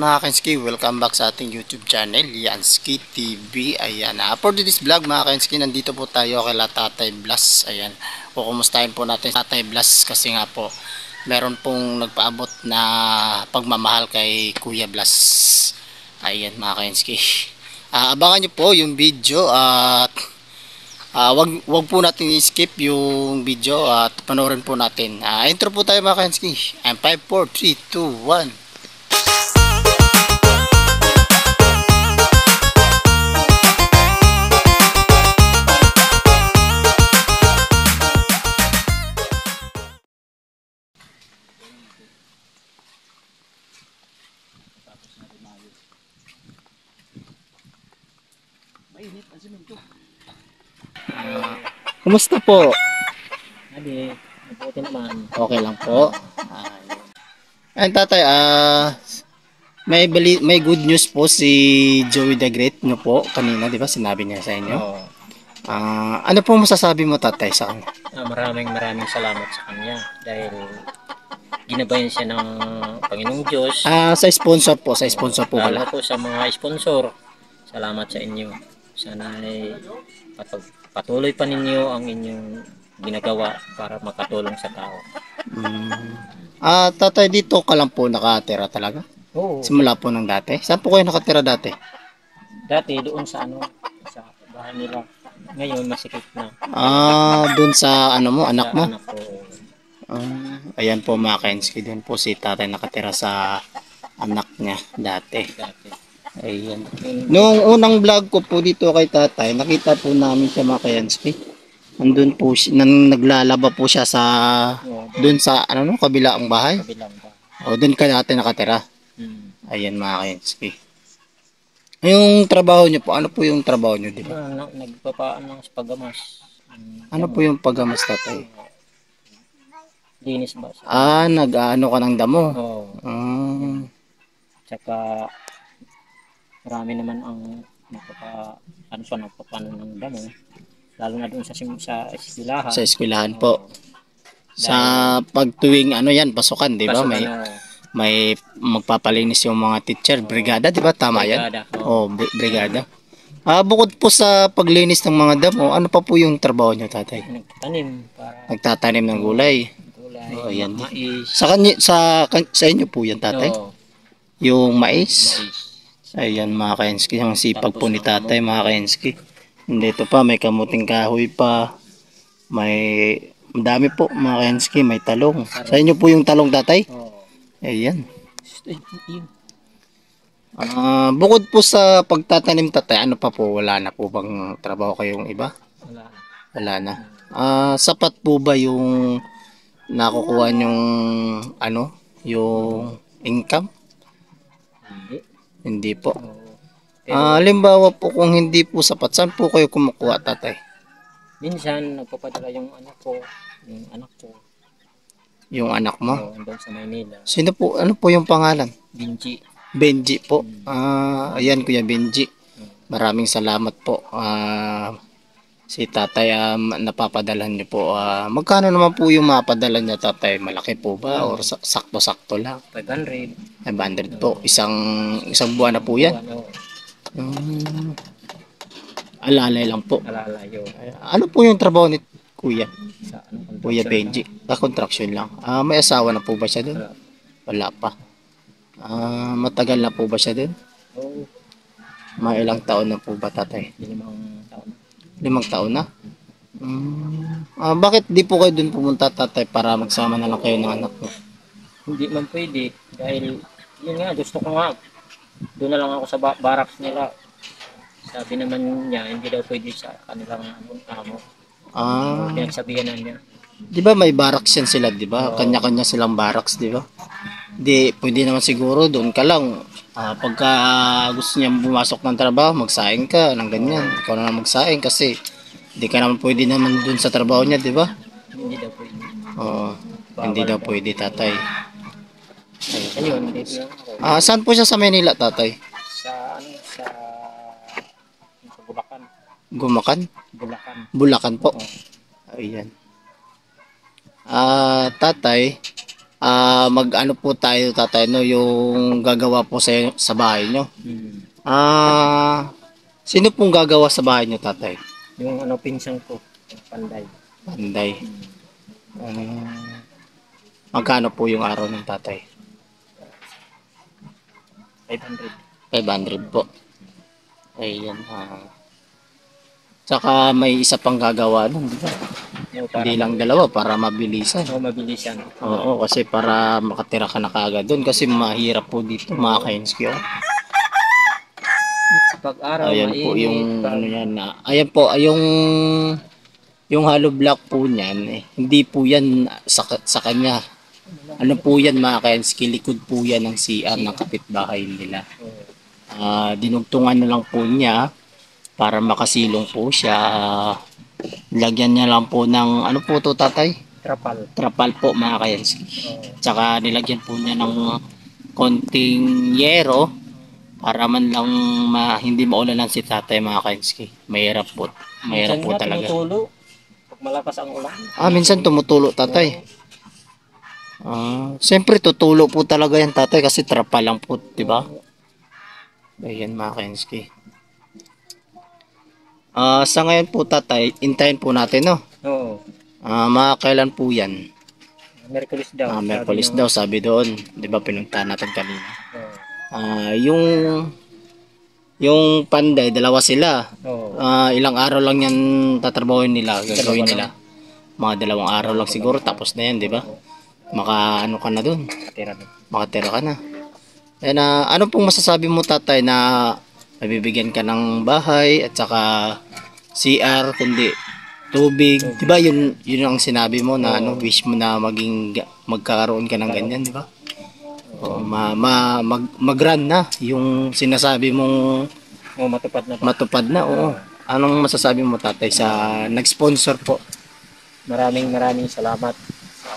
mga Kenski, welcome back sa ating YouTube channel, Yansky TV. Ayan, for this vlog mga Kenski, nandito po tayo kay Tatay Blas. Ayan, kukumustahin po natin Tatay Blas kasi nga po, meron pong nagpaabot na pagmamahal kay Kuya Blas. Ayan mga Kenski, abangan nyo po yung video at wag po natin i-skip yung video at panoorin po natin. Intro po tayo mga Kenski. 5, 4, 3, 2, 1. Kumusta po? Adi, mabuti naman. Okay lang po. Ayun tatay, may good news po si Joey the Great nyo po kanina, di ba? Sinabi niya sa inyo. Oo. Ano po masasabi mo tatay sa kanya? Maraming salamat sa kanya dahil ginabayan siya ng Panginoong Diyos. Sa sponsor po Lalo pala. po sa mga sponsor. Salamat sa inyo. Sana ay patuloy pa ninyo ang inyong ginagawa para makatulong sa tao. Tatay, dito ka lang po nakatira talaga? Oo. Simula po ng dati? Saan po kayo nakatira dati? Dati doon sa sa bahay nila. Ngayon masikip na. Doon sa anak mo? Anak ko. Ayan po mga Kenski, doon po si tatay nakatira sa anak niya dati. Ayan. Noong unang vlog ko po dito kay tatay, nakita po namin siya mga Kenski. Nandun po siya, naglalaba po siya sa doon sa kabilang bahay. Kabilang ba? Doon ka natin nakatira. Ayan mga Kenski. Yung trabaho niyo po, ano po yung trabaho niyo, di ba? Nagpapaan ng pagamas. Ano po yung pagamas tatay? Linis ba? Nag-ano ka ng damo? Oo. Tsaka marami naman ang nagpapano ng damo. Lalo na doon sa eskwelahan. Sa eskwelahan po. Sa pagtuwing pasukan, di ba? May magpapalinis yung mga teacher, brigada, di ba? Tama yan? Brigada. Bukod po sa paglinis ng mga damo, ano pa po yung trabaho niyo, tatay? Nagtatanim ng gulay. Ayan. Mais. Sa inyo po yan, tatay? Yung mais. Ayan mga Kenski, yung sipag po ni tatay mga Kenski. Dito pa may kamuting kahoy pa. Madami po mga Kenski, may talong. Sa inyo po yung talong, tatay? Ayan. Bukod po sa pagtatanim, tatay, ano pa po? Wala na po bang trabaho kayong iba? Wala na. Sapat po ba yung nakukuha yung yung income? Hindi po. Halimbawa po kung hindi po sapat, saan po kayo kumukuha, tatay? Minsan nagpapadala yung anak ko. Yung anak mo? Doon sa Maynila. Sino po? Ano po yung pangalan? Benji po. Ayan Kuya Benji. Maraming salamat po. Si tatay napapadalhan niyo po. Magkano naman po yung mapadala niya, tatay? Malaki po ba or sakto-sakto lang? 500. 500 po. Isang buwan na po yan. Alalay lang po. Alalayo. Ano po yung trabaho ni Kuya? Kuya Construction Benji. Construction lang. May asawa na po ba siya doon? Wala pa. Matagal na po ba siya doon? Oo. May ilang taon na po ba, tatay? 5 taon. 5 taon na? Bakit di po kayo doon pumunta, tatay, para magsama na lang kayo ng anak mo? Hindi man pwede dahil yun nga, gusto ko nga doon na lang ako sa barracks nila. Sabi naman niya hindi daw pwede sa kanilang amo. Pinagsabihan na niya. Di ba may barracks yan sila, di ba? Kanya-kanya silang barracks, di ba? Di, pwede naman siguro doon ka lang. Pagka gusto niya pumasok ng trabaho, magsaing ka ng ganyan. Ikaw na lang magsaing kasi di ka naman pwede naman doon sa trabaho niya, di ba? Hindi daw pwede. Hindi daw pwede, tatay. Ayun, dito lang ako. Saan po siya sa Manila, tatay? Sa Bulacan. Gumakan? Bulacan. Bulacan po. Ayan. Tatay, mag-ano po tayo tatay, no, yung gagawa po sa bahay nyo. Sino pong gagawa sa bahay nyo tatay? Yung ano, pinsan ko, yung Panday. Panday. Magkano po yung araw ng tatay? 500. 500 po. Ayan. Tsaka may isa pang gagawa nun, di ba? Hindi lang dalawa para mabilisan. Oo, mabilisan. Oo, kasi para makatira ka na kaagad doon kasi mahirap po dito mga kainski. Oh. Pag-araw, Ayan po mainit. yung ano yan na. Ayan po, yung hollow block po niyan, hindi po yan sa kanya. Ano po yan mga kainski, likod po yan ng CR ng kapitbahay nila. Dinugtungan na lang po niya para makasilong po siya. Lagyan niya lang po ng ano po to tatay? Trapal po mga kayanski. Tsaka nilagyan po niya ng konting yero para man lang hindi maulanan si tatay mga kayanski. Mahirap po. Mahirap po talaga. Tumutulo pag malakas ang ulan. Minsan tumutulo tatay. Siyempre tutulo po talaga yan tatay kasi trapal lang po, di ba? Ayan mga kayanski. Sa ngayon po tatay, intayin po natin, no? Oo. Mga kailan po yan? Merkulis daw. Merkulis daw sabi doon. 'Di ba pinuntahan natin kanina? Yung Panday, dalawa sila. Ilang araw lang yan tatrabahoin nila, gagawin nila. Mga 2 araw lang siguro tapos na yan, 'di ba? Ano ka na doon? Makatira ka na. Ayan, ano pong masasabi mo tatay na mabibigyan ka ng bahay at saka CR kundi tubig, 'di ba? Yun ang sinabi mo na wish mo na magkakaroon ka ng ganyan, 'di ba? Mag-run na yung sinasabi mong matupad na. Oo. Anong masasabi mo tatay sa nag-sponsor po? Maraming salamat sa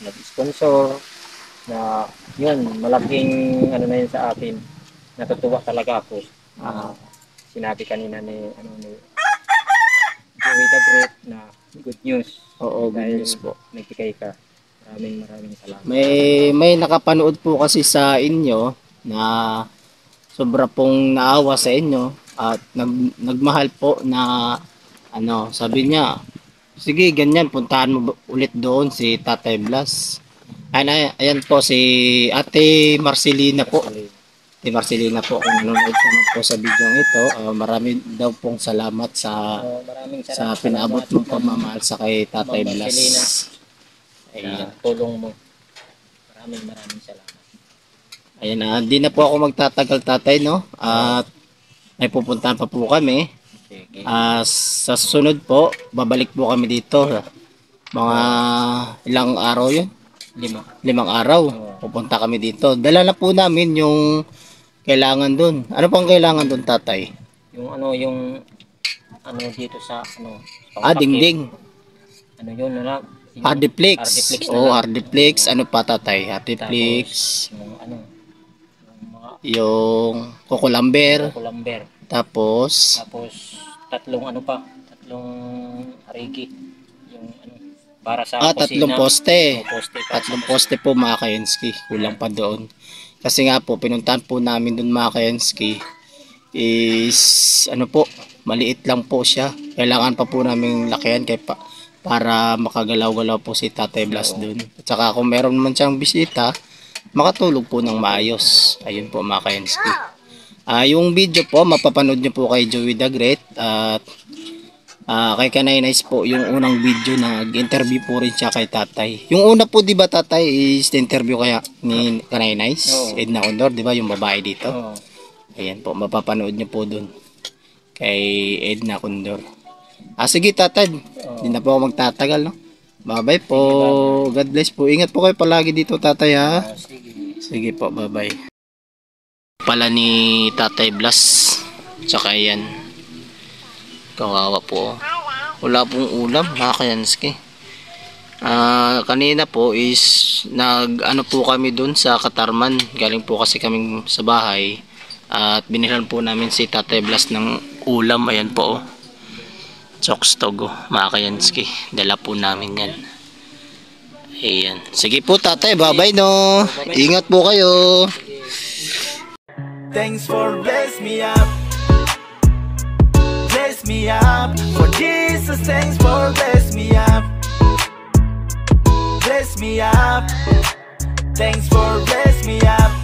nag-sponsor na yun, malaking ano na yun sa akin. Natutuwa talaga ako. Sinabi kanina ni Joey the Great na good news. Oo, good news po. Nagbigay ka. Maraming salamat. May nakapanood po kasi sa inyo na sobra pong naawa sa inyo at nagmahal po na sabi niya, sige ganyan, puntahan mo ulit doon si Tatay Blas. Ayan po si Ate Marcelina po. Ate Marcelina po, kung nanonood naman po sa video ito, marami daw pong salamat sa pinaabot mong pagmamahal sa kay Tatay Blas. Ayan, tulong mo. Maraming salamat. Ayan, di na po ako magtatagal tatay, no? At may pupuntahan pa po kami. Sa susunod po, babalik po kami dito. Mga ilang araw yun? 5 araw. Pupunta kami dito. Dala na po namin yung kailangan dun. Ano pang kailangan dun tatay? Yung dito sa dingding. Yun na. Hardiplex. Hardiplex. Ano pa tatay? Hardiplex. Yung kukulamber. Tapos tatlong harigi. Yung para sa kusina. 3 poste. Tatlong poste po mga kayenski. Kulang pa doon. Kasi nga po, pinuntahan po namin doon mga kayenski is maliit lang po siya. Kailangan pa po namin lakihan para makagalaw-galaw po si Tatay Blas doon. At saka kung meron man siyang bisita, makatulog po ng maayos. Ayun po mga kayenski. Yung video po, mapapanood nyo po kay Joey the Great at kay Kanay Nice po, yung unang video na nag-interview po rin siya kay tatay. Yung una po, di ba tatay, is interview kaya ni Kanay Nice, Edna Condor, di ba, yung babae dito? Ayan po, mapapanood nyo po dun kay Edna Condor. Sige tatay, hindi na po ako magtatagal, no? Bye-bye po, God bless po. Ingat po kayo palagi dito tatay, ha? Sige po, bye-bye. Pala ni Tatay Blas, tsaka yan. Kawawa po. Wala pong ulam, mga kayanski. Kanina po is po kami dun sa Katarman. Galing po kasi kami sa bahay. At binilhan po namin si Tatay Blas ng ulam. Ayan po. Chokstog, mga kayanski. Dala po namin yan. Ayan. Sige po tatay, bye-bye no. Ingat po kayo. Thanks for bless me up. Bless me up. For Jesus, thanks for bless me up. Bless me up. Thanks for bless me up.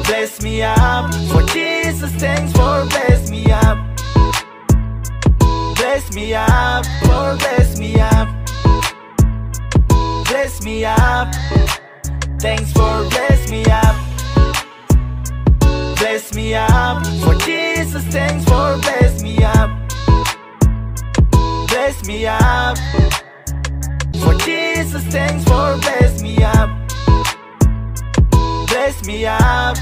Bless me up. For Jesus, thanks for bless me up. Bless me up. For bless me up. Bless me up. Thanks for bless me up. Bless me up. For Jesus, thanks for bless me up. Bless me up. For Jesus, thanks for bless me up. Bless me up.